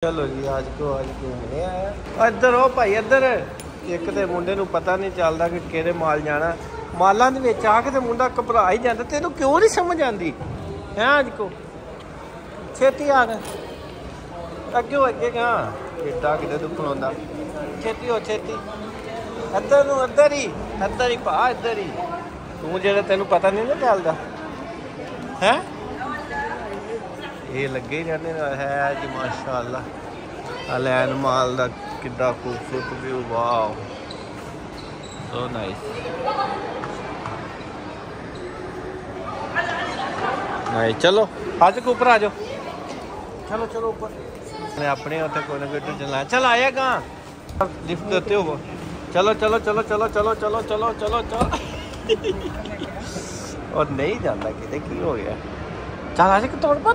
चलो जी आज को घूमने आया इधर हो भाई इधर एक तो मुंडे नूं पता नहीं चलता कि किहड़े माल जाना मालों दे विच आके ते मुंडा घबरा ही जाता तेनों क्यों नहीं समझ आती है आज को छेती आ गए अगे अगे हाँ एडा कि तू खलोंदा छेती हो छेती इधर ही भा इधर ही तू जो तेन पता नहीं ना चलता है ये लगे ही रहने है जी माशाअल्लाह लैंड माल का कितना खूबसूरत व्यू वाह सो नाइस नहीं चलो आज के ऊपर आ जाओ चलो चलो ऊपर मैंने अपने उत्ते कोई ना कोई चलना चल आया कहाँ लिफ्ट देते हो चलो चलो चलो चलो चलो चलो चलो चलो चलो और नहीं जाता कि की हो गया चल आज तोड़ पा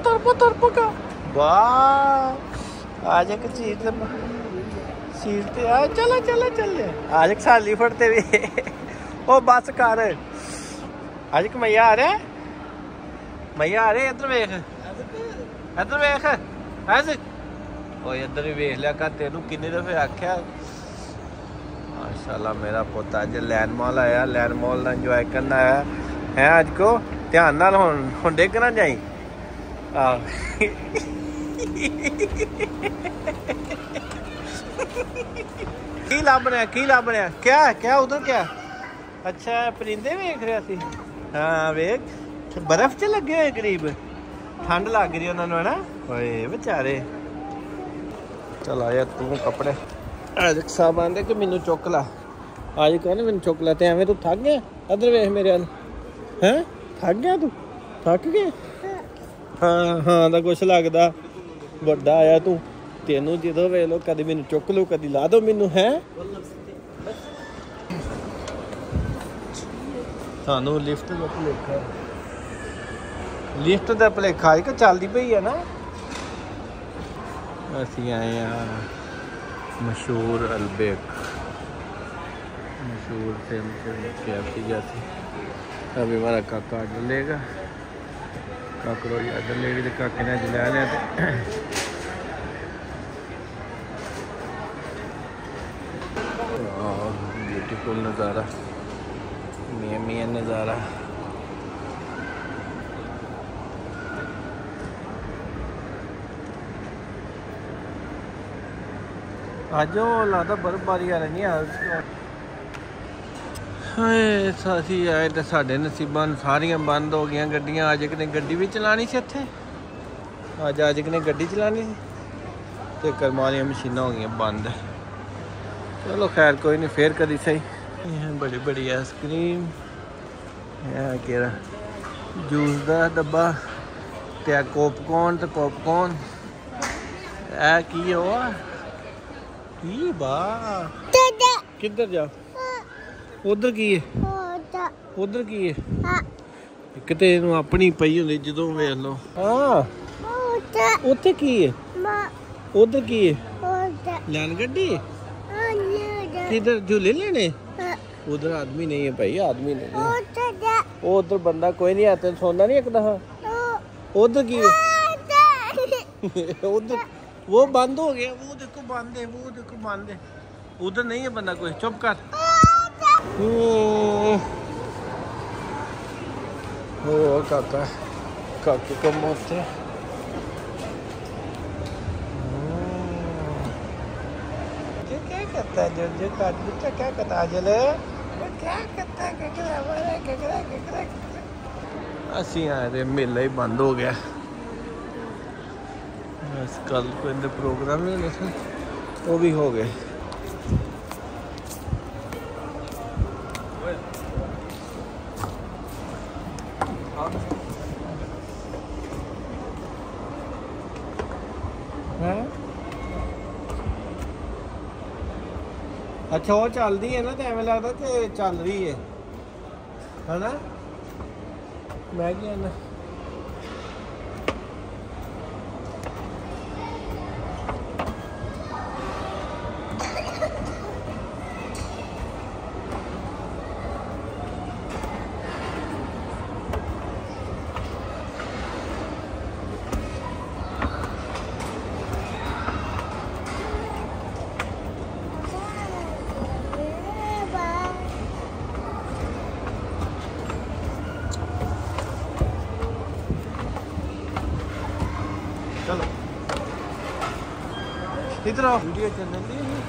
का वाह आज एक सीट पे आ चलो चलो चल आज एक साल लिफटते भी ओ बस कर आज एक मैया आ रहे इधर वेख ऐसे ओ इधर भी वेख लिया कर तेनू किन्ने दफे आख्या माशाल्लाह मेरा पुत अज लैंड मॉल आया लैंड मॉल का इंजॉय करना आया है आज को ध्यान नाल हुण डिग ना जाई की लाभने क्या क्या उधर क्या अच्छा परिंदे वेख रहा सी हाँ वेख बर्फ च लगे हुए करीब ठंड लग रही उन्होंने है ना ओए बेचारे चल आया तू कपड़े आज साहब आंदे कि मैनू चुक ला आज कहने मैनू चुक ला ते एवें तू थक गया इधर वेख मेरे वाल हैं थक गया तू थक गया हाँ हाँ तो कुछ लगता बड़ा आया तू तेनू जो वे लो कभी मैनू चुक लो कभी ला दो मैनू है सानू लिफ्ट का भुलेखा लिफ्ट का भुलेखा एक चलती पई है ना असी आए हैं मशहूर अलबेक मशहूर KFC जैसी अभी हमारा काका ऑर्डर लेगा काकरोच ऑर्डर लेगी तो काके ने अज लै लिया ब्यूटीफुल नज़ारा मियां नज़ारा अज लगता बर्फबारी आ रही है असी आए तो साढ़े नसीबा सारिया बंद हो गई गड्डियां अज ने गड्डी भी चलानी सी इत्थे अज ने गड्डी चलानी सी तो कर्म वाली मशीनां हो गई बंद चलो खैर कोई नहीं फिर कदी सही बड़ी बड़ी आइसक्रीम केरा जूस का डब्बा ते पॉपकॉर्न तो पॉपकॉर्न की हो किधर जा उधर की है उधर की है किते अपनी पई होंदी जो वेख लो हाँ उत्थे की है उधर की है लैन गड्डी किधर झूले लेने उधर आदमी नहीं है भाई आदमी नहीं है उधर बंदा कोई नहीं आता सोना नहीं एक दफा उधर की है उधर वो बंद हो गया वो देखो बंद है उधर नहीं है बंदा कोई चुप कर ओ काका काके को मोते क्या करता है जो काट बच्चा क्या करता है जले क्या करता है असी आए थे मेला ही बंद हो गया बस कल को इनके प्रोग्राम ही होने थे वो भी हो गए अच्छा वो चलती है ना तो एवं लगता कि चल रही है ना मैं क्या ना चलो इधर आओ वीडियो चल रही है।